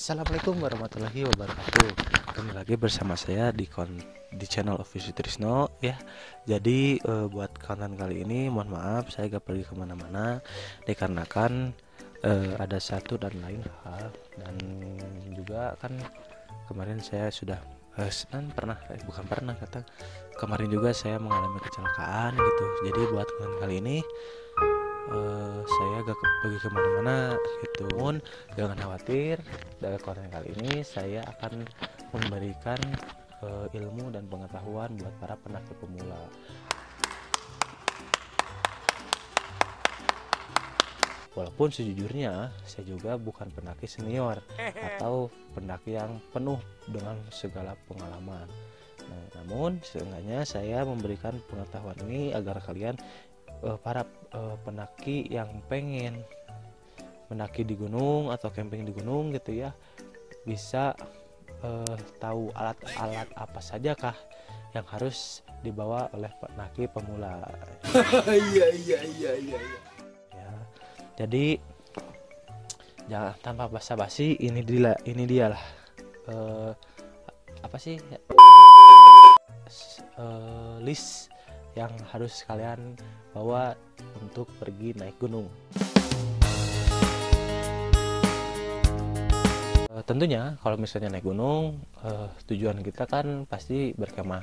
Assalamualaikum warahmatullahi wabarakatuh. Kembali lagi bersama saya di channel Official Trisno ya. Jadi buat konten kali ini mohon maaf saya gak pergi kemana-mana dikarenakan ada satu dan lain hal. Dan juga kan kemarin saya sudah kemarin juga saya mengalami kecelakaan gitu. Jadi buat konten kali ini saya gak pergi kemana-mana gitu. Pun jangan khawatir, dari konten kali ini saya akan memberikan ilmu dan pengetahuan buat para pendaki pemula. Walaupun sejujurnya saya juga bukan pendaki senior atau pendaki yang penuh dengan segala pengalaman. Namun seenggaknya saya memberikan pengetahuan ini agar kalian para pendaki yang pengen mendaki di gunung atau camping di gunung gitu ya, bisa tahu alat-alat apa saja kah yang harus dibawa oleh pendaki pemula. Iya. Ya, jadi jangan tanpa basa-basi, ini dia lah list yang harus kalian bawa untuk pergi naik gunung. Tentunya kalau misalnya naik gunung, tujuan kita kan pasti berkemah.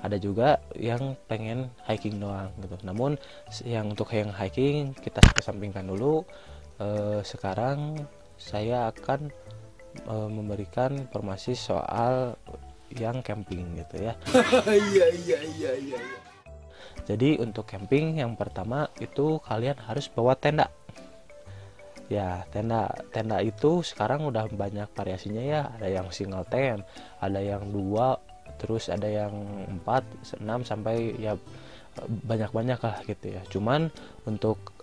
Ada juga yang pengen hiking doang gitu. Namun yang untuk yang hiking kita kesampingkan dulu. Sekarang saya akan memberikan informasi soal yang camping gitu ya. Iya. Jadi untuk camping yang pertama itu kalian harus bawa tenda. Ya, tenda itu sekarang udah banyak variasinya ya. Ada yang single tent, ada yang 2, terus ada yang 4, 6 sampai ya banyak-banyak lah gitu ya. Cuman untuk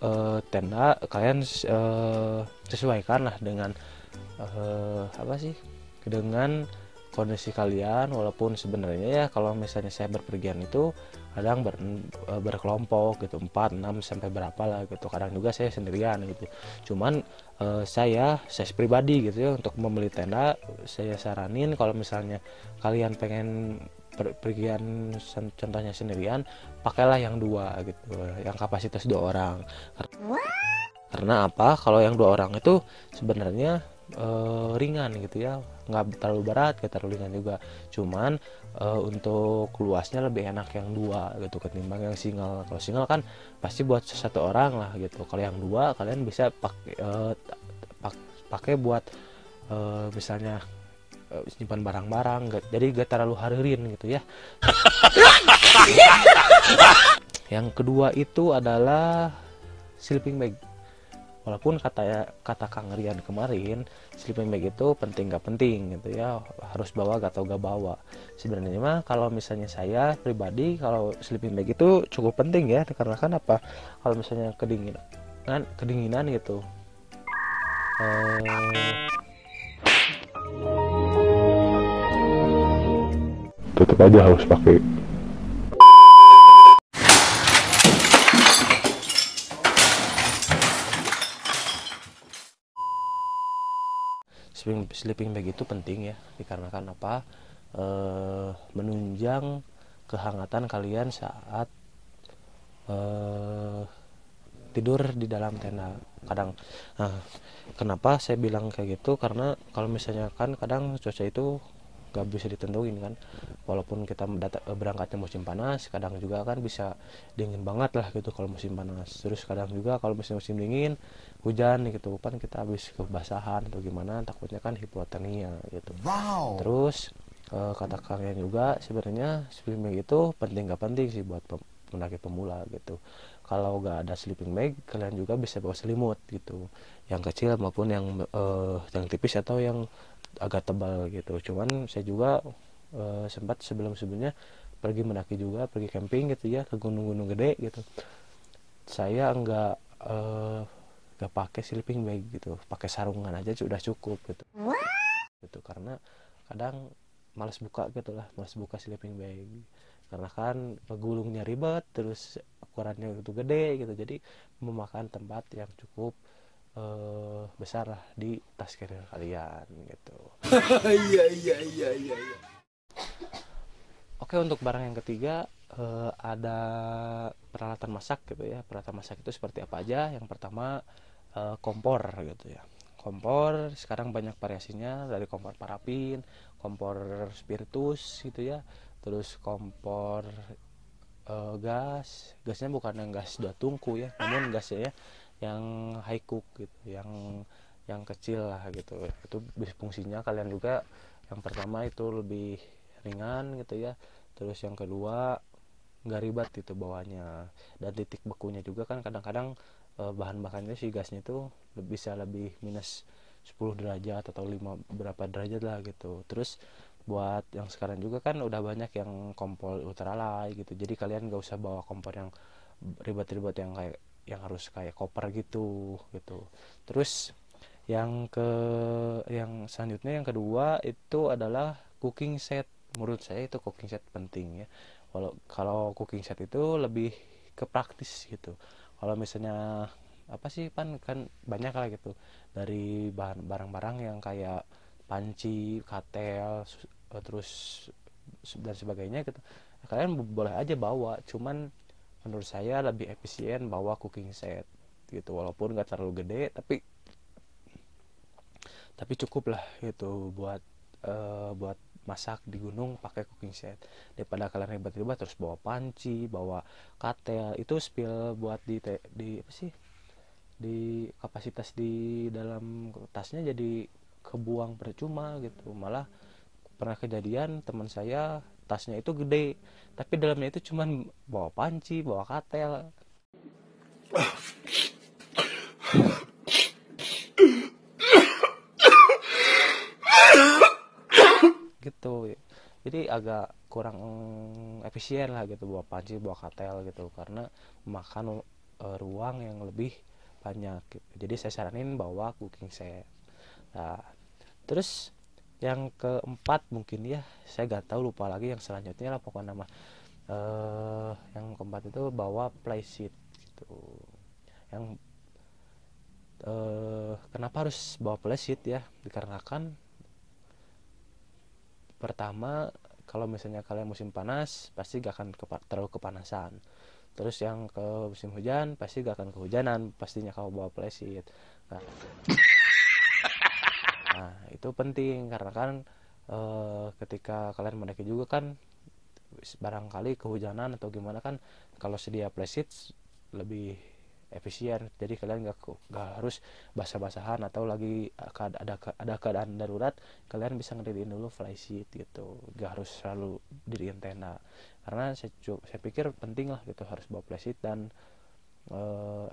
tenda kalian sesuaikan lah dengan dengan kondisi kalian. Walaupun sebenarnya ya kalau misalnya saya berpergian itu kadang berkelompok gitu, 4, 6 sampai berapa lah gitu. Kadang juga saya sendirian gitu. Cuman saya pribadi gitu ya, untuk membeli tenda saya saranin kalau misalnya kalian pengen pergian contohnya sendirian, pakailah yang 2 gitu, yang kapasitas 2 orang. Karena apa? Kalau yang 2 orang itu sebenarnya ringan gitu ya, nggak terlalu berat, nggak terlalu ringan juga. Cuman untuk luasnya lebih enak yang 2 gitu ketimbang yang single. Kalau single kan pasti buat 1 orang lah gitu. Kalau yang 2 kalian bisa pakai buat misalnya simpan barang-barang, jadi gak terlalu haririn gitu ya. Yang kedua itu adalah sleeping bag. Walaupun kata Kang Rian kemarin sleeping bag itu penting gak penting gitu ya, harus bawa atau gak bawa. Sebenarnya mah kalau misalnya saya pribadi, kalau sleeping bag itu cukup penting ya, karena kan apa, kalau misalnya kedinginan gitu, tetap aja harus pakai. Sleeping bag itu penting ya, dikarenakan apa, menunjang kehangatan kalian saat tidur di dalam tenda. Kenapa saya bilang kayak gitu, karena kalau misalnya kan kadang cuaca itu gak bisa ditentuin kan. Walaupun kita berangkatnya musim panas, kadang juga kan bisa dingin banget lah gitu kalau musim panas. Terus kadang juga kalau musim dingin hujan gitu kan, kita habis kebasahan atau gimana, takutnya kan hipotermia gitu. Terus kata kalian juga sebenarnya sleeping bag itu penting gak penting sih buat pendaki pemula gitu. Kalau gak ada sleeping bag kalian juga bisa bawa selimut gitu, yang kecil maupun yang tipis atau yang agak tebal gitu. Cuman saya juga sempat sebelumnya pergi mendaki juga, pergi camping gitu ya ke gunung-gunung gede gitu. Saya nggak pakai sleeping bag gitu, pakai sarungan aja sudah cukup gitu karena kadang malas buka gitu lah, malas buka sleeping bag karena kan gulungnya ribet, terus ukurannya itu gede gitu, jadi memakan tempat yang cukup besar lah di tas carrier kalian gitu. Iya. Oke, untuk barang yang ketiga ada peralatan masak gitu ya. Peralatan masak itu seperti apa aja? Yang pertama kompor gitu ya. Kompor sekarang banyak variasinya, dari kompor parafin, kompor spiritus gitu ya. Terus kompor gasnya bukan yang gas dua tungku ya, namun gasnya ya yang high cook gitu, yang kecil lah gitu. Itu fungsinya kalian juga, yang pertama itu lebih ringan gitu ya, terus yang kedua nggak ribet gitu bawahnya, dan titik bekunya juga kan kadang-kadang bahan bakarnya si gasnya itu bisa lebih minus 10 derajat atau 5 berapa derajat lah gitu. Terus buat yang sekarang juga kan udah banyak yang kompor ultralight gitu, jadi kalian nggak usah bawa kompor yang ribet-ribet yang harus kayak koper gitu. Terus yang selanjutnya yang kedua itu adalah cooking set. Menurut saya itu cooking set penting ya. Kalau cooking set itu lebih ke praktis gitu. Kalau misalnya apa sih kan banyak lah gitu, dari bahan barang-barang yang kayak panci, katel, terus dan sebagainya gitu. Kalian boleh aja bawa, cuman menurut saya lebih efisien bawa cooking set gitu, walaupun nggak terlalu gede tapi cukup lah gitu buat masak di gunung pakai cooking set, daripada kalian ribet-ribet terus bawa panci, bawa katel, itu spill buat di apa sih, di kapasitas di dalam tasnya jadi kebuang percuma gitu. Malah pernah kejadian teman saya tasnya itu gede tapi dalamnya itu cuman bawa panci, bawa katel gitu. Jadi agak kurang efisien lah gitu bawa panci, bawa katel gitu, karena memakan ruang yang lebih banyak gitu. Jadi saya saranin bawa cooking set. Nah, terus yang keempat mungkin ya, saya gak tahu, lupa lagi yang selanjutnya lah pokoknya nama. Yang keempat itu bawa playseat gitu. Yang kenapa harus bawa playseat ya? Dikarenakan pertama, kalau misalnya kalian musim panas pasti gak akan terlalu kepanasan. Terus yang ke musim hujan pasti gak akan kehujanan pastinya kalau bawa playseat. Nah, itu penting karena kan ketika kalian mendaki juga kan barangkali kehujanan atau gimana kan, kalau sedia playseat lebih efisien, jadi kalian nggak harus basah-basahan atau lagi ada keadaan darurat, kalian bisa ngediriin dulu flysheet gitu, nggak harus selalu diriin tenda. Karena saya pikir penting lah gitu harus bawa flysheet, dan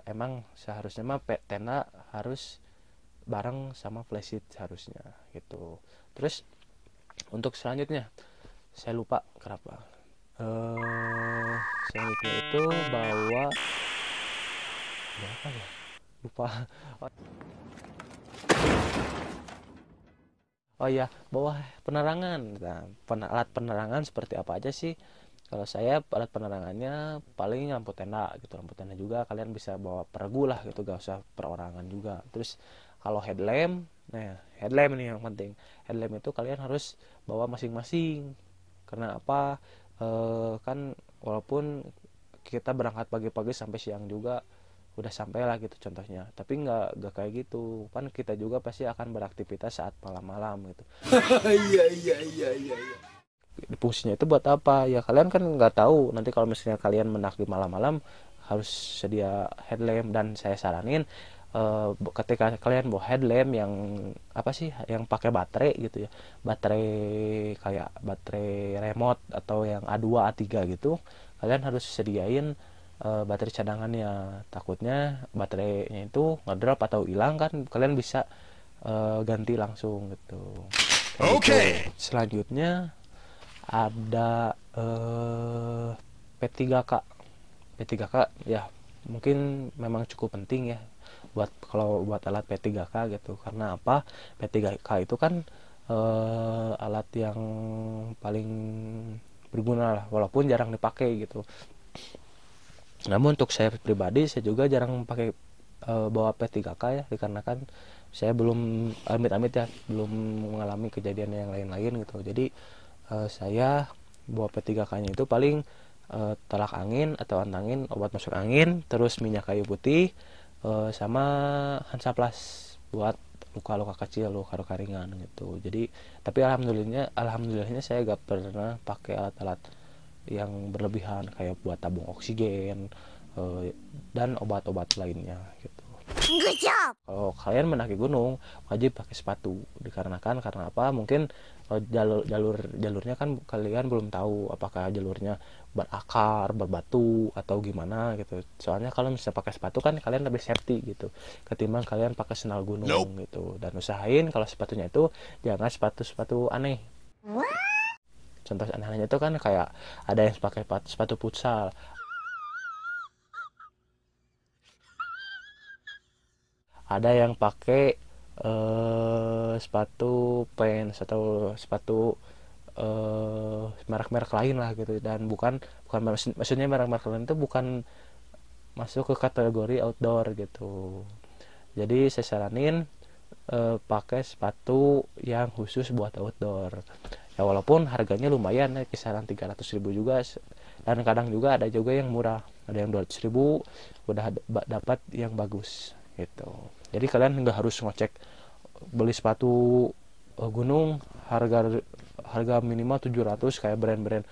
emang seharusnya mah tenda harus bareng sama flysheet seharusnya gitu. Terus untuk selanjutnya saya lupa kenapa selanjutnya itu bawa apa ya, lupa. Oh iya, bawa penerangan. Nah, alat penerangan seperti apa aja sih? Kalau saya alat penerangannya paling lampu tenda gitu. Lampu tenda juga kalian bisa bawa peregu lah gitu, gak usah perorangan juga. Terus kalau headlamp, nah headlamp nih yang penting. Headlamp itu kalian harus bawa masing-masing. Karena apa? Kan walaupun kita berangkat pagi-pagi sampai siang juga udah sampai lah gitu contohnya, tapi nggak kayak gitu kan, kita juga pasti akan beraktivitas saat malam-malam gitu. Iya. Fungsinya itu buat apa ya, kalian kan nggak tahu nanti kalau misalnya kalian mendaki malam-malam harus sedia headlamp, dan saya saranin ketika kalian bawa headlamp yang apa sih, yang pakai baterai gitu ya, baterai kayak baterai remote atau yang A2 A3 gitu, kalian harus sediain baterai cadangannya. Takutnya baterainya itu ngedrop atau hilang kan, kalian bisa ganti langsung gitu. Kayak gitu. Selanjutnya ada P3K. P3K ya mungkin memang cukup penting ya kalau buat alat P3K gitu. Karena apa? P3K itu kan alat yang paling berguna lah, walaupun jarang dipakai gitu. Namun untuk saya pribadi, saya juga jarang pakai bawa P3K ya, dikarenakan saya belum, amit-amit ya, belum mengalami kejadian yang lain-lain gitu. Jadi saya bawa P3K-nya itu paling telak angin atau antangin, obat masuk angin, terus minyak kayu putih, sama Hansaplast buat luka-luka kecil, luka-luka ringan gitu. Jadi tapi alhamdulillahnya saya gak pernah pakai alat-alat yang berlebihan kayak buat tabung oksigen dan obat-obat lainnya gitu. Kalau kalian mendaki gunung wajib pakai sepatu, dikarenakan karena apa? Mungkin jalurnya kan kalian belum tahu apakah jalurnya berakar, berbatu atau gimana gitu. Soalnya kalau misalnya pakai sepatu kan kalian lebih safety gitu, ketimbang kalian pakai sendal gunung gitu. Dan usahain kalau sepatunya itu jangan sepatu aneh. Contoh aneh-anehnya itu kan kayak ada yang pakai sepatu futsal, ada yang pakai sepatu pants atau sepatu merek-merek lain lah gitu. Dan bukan maksudnya merek-merek lain itu bukan masuk ke kategori outdoor gitu. Jadi saya saranin pakai sepatu yang khusus buat outdoor ya, walaupun harganya lumayan ya, kisaran 300.000 juga. Dan kadang juga ada juga yang murah, ada yang 200.000 udah dapat yang bagus gitu. Jadi kalian nggak harus ngecek beli sepatu gunung harga harga minimal 700 kayak brand-brand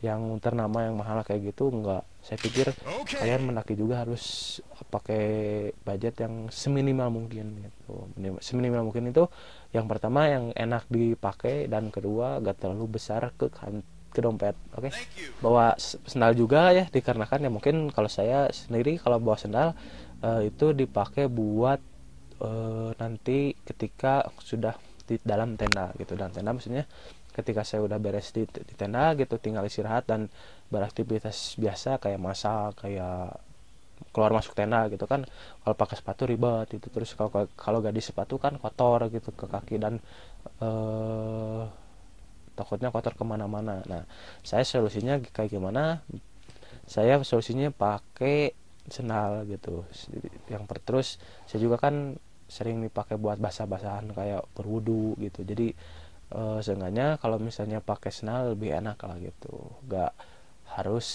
yang ternama yang mahal kayak gitu. Enggak, saya pikir kalian mendaki juga harus pakai budget yang seminimal mungkin gitu. Seminimal mungkin itu yang pertama yang enak dipakai, dan kedua gak terlalu besar ke dompet. Oke. Bawa sendal juga ya, dikarenakan ya mungkin kalau saya sendiri kalau bawa sendal itu dipakai buat nanti ketika sudah di dalam tenda gitu. Dalam tenda maksudnya ketika saya udah beres di tenda gitu, tinggal istirahat dan beraktivitas biasa kayak masak, kayak keluar masuk tenda gitu kan. Kalau pakai sepatu ribet itu, terus kalau gak di sepatu kan kotor gitu ke kaki, dan takutnya kotor kemana-mana. Nah, saya solusinya kayak gimana? Saya solusinya pakai sendal gitu. Terus saya juga kan sering dipakai buat basah-basahan kayak berwudu gitu. Jadi seenggaknya kalau misalnya pakai sendal lebih enak lah gitu, gak harus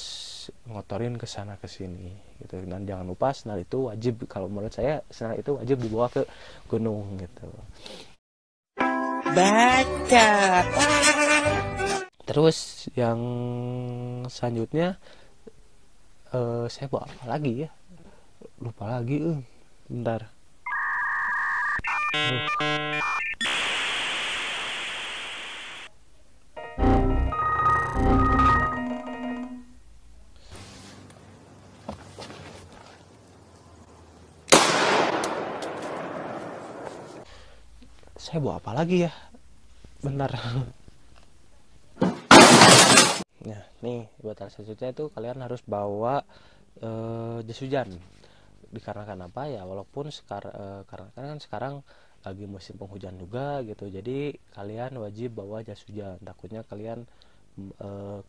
ngotorin ke sana ke sini gitu. Dan jangan lupa sendal itu wajib, kalau menurut saya sendal itu wajib dibawa ke gunung gitu. Baca. Terus yang selanjutnya saya bawa apa lagi ya, lupa lagi bentar. Saya bawa apa lagi ya, bentar. Nah nih buat hal selanjutnya itu kalian harus bawa jas hujan. Dikarenakan apa ya, walaupun karena kan sekarang lagi musim penghujan juga gitu, jadi kalian wajib bawa jas hujan. Takutnya kalian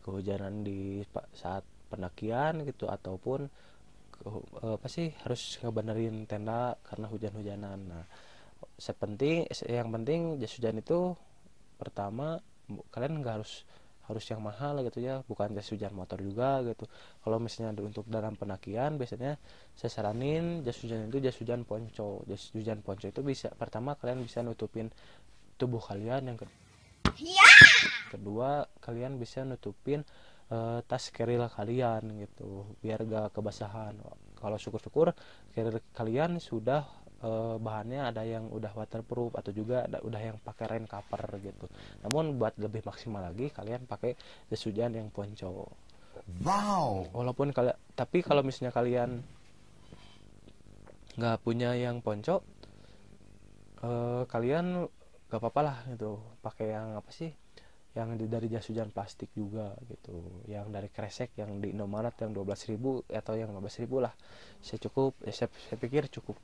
kehujanan di saat pendakian gitu, ataupun apa sih, harus ngebenerin tenda karena hujan-hujanan. Nah yang penting jas hujan itu pertama kalian nggak harus yang mahal gitu ya, bukan jas hujan motor juga gitu. Kalau misalnya untuk dalam pendakian, biasanya saya saranin jas hujan itu jas hujan ponco. Jas hujan ponco itu bisa, pertama kalian bisa nutupin tubuh kalian, yang kedua kalian bisa nutupin tas keril kalian gitu, biar gak kebasahan. Kalau syukur-syukur keril kalian sudah bahannya ada yang udah waterproof atau juga udah yang pakai rain cover gitu. Namun buat lebih maksimal lagi kalian pakai jas hujan yang ponco. Wow. Walaupun tapi kalau misalnya kalian nggak punya yang ponco, kalian gak apa-apa lah gitu, pakai yang apa sih, yang dari jas hujan plastik juga gitu, yang dari kresek yang di Indomaret yang 12.000 atau yang 15.000 lah, saya pikir cukup.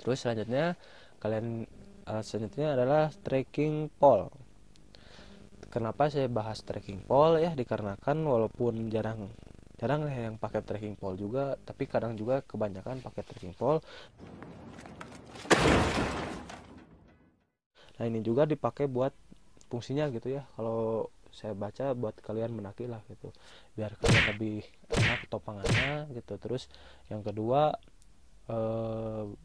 Terus selanjutnya selanjutnya adalah trekking pole. Kenapa saya bahas trekking pole ya, dikarenakan walaupun jarang yang pakai trekking pole juga, tapi kadang juga kebanyakan pakai trekking pole. Nah ini juga dipakai buat fungsinya gitu ya, kalau saya baca buat kalian mendaki lah gitu, biar kalian lebih enak topangannya gitu. Terus yang kedua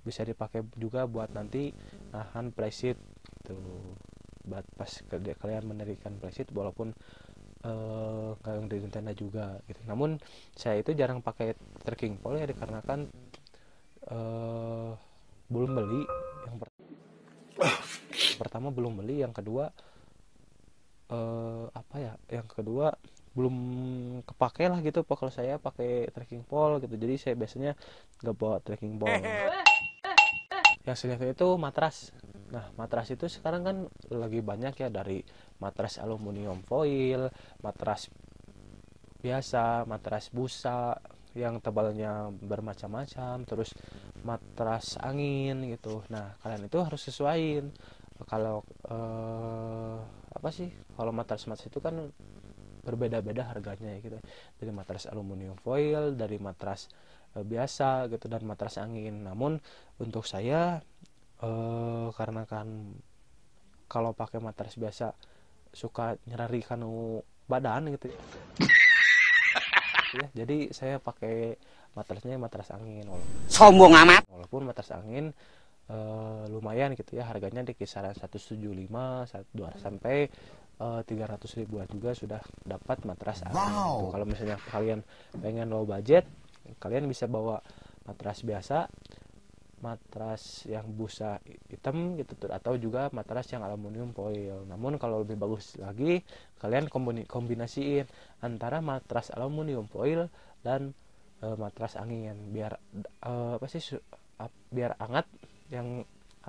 bisa dipakai juga buat nanti nahan playseat gitu, buat pas kalian mendirikan playseat, walaupun yang dari tenda juga gitu. Namun saya itu jarang pakai trekking pole ya, dikarenakan belum beli. Yang pertama belum beli, yang kedua yang kedua belum kepake lah gitu kalau saya pakai trekking pole gitu. Jadi saya biasanya nggak bawa trekking pole. Yang selanjutnya itu matras. Nah matras itu sekarang kan lagi banyak ya, dari matras aluminium foil, matras biasa, matras busa yang tebalnya bermacam-macam, terus matras angin gitu. Nah kalian itu harus sesuaiin. Kalau kalau matras itu kan berbeda-beda harganya ya gitu, dari matras aluminium foil, dari matras biasa gitu, dan matras angin. Namun untuk saya karena kan kalau pakai matras biasa suka nyerari kanu badan gitu ya, jadi saya pakai matrasnya matras angin. Sombong amat. Walaupun matras angin lumayan gitu ya, harganya di kisaran 175 sampai 300 ribuan juga sudah dapat matras angin. Wow. Kalau misalnya kalian pengen low budget, kalian bisa bawa matras biasa, matras yang busa hitam gitu, atau juga matras yang aluminium foil. Namun kalau lebih bagus lagi, kalian kombinasiin antara matras aluminium foil dan matras angin, biar biar hangat,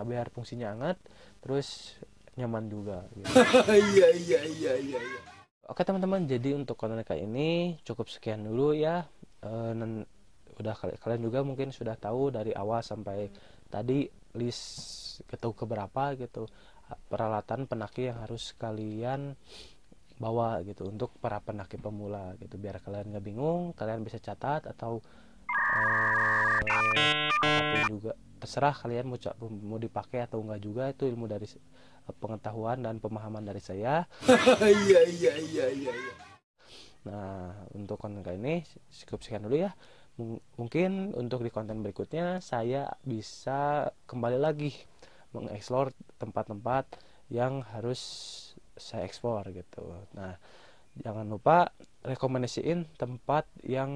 biar fungsinya hangat terus nyaman juga gitu. Iya. Oke teman-teman, jadi untuk konten kali ini cukup sekian dulu ya. Udah kalian juga mungkin sudah tahu dari awal sampai tadi list keberapa gitu peralatan pendaki yang harus kalian bawa gitu untuk para pendaki pemula gitu, biar kalian nggak bingung. Kalian bisa catat atau apapun juga, terserah kalian mau dipakai atau enggak juga. Itu ilmu dari pengetahuan dan pemahaman dari saya. Iya. Nah untuk konten kali ini cukup sekian dulu ya. Mungkin untuk di konten berikutnya saya bisa kembali lagi mengeksplor tempat-tempat yang harus saya ekspor gitu. Nah jangan lupa rekomendasiin tempat yang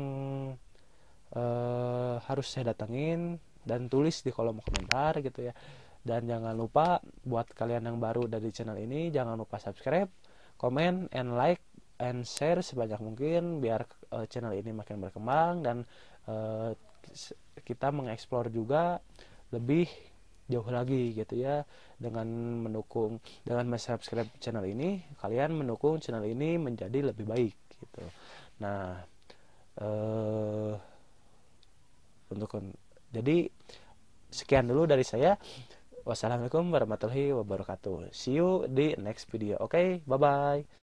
harus saya datengin dan tulis di kolom komentar gitu ya. Dan jangan lupa buat kalian yang baru dari channel ini, jangan lupa subscribe, comment, and like, and share sebanyak mungkin biar channel ini makin berkembang, dan kita mengeksplor juga lebih jauh lagi gitu ya. Dengan subscribe channel ini, kalian mendukung channel ini menjadi lebih baik gitu. Nah jadi sekian dulu dari saya. Wassalamualaikum warahmatullahi wabarakatuh. See you di next video. Oke, bye bye.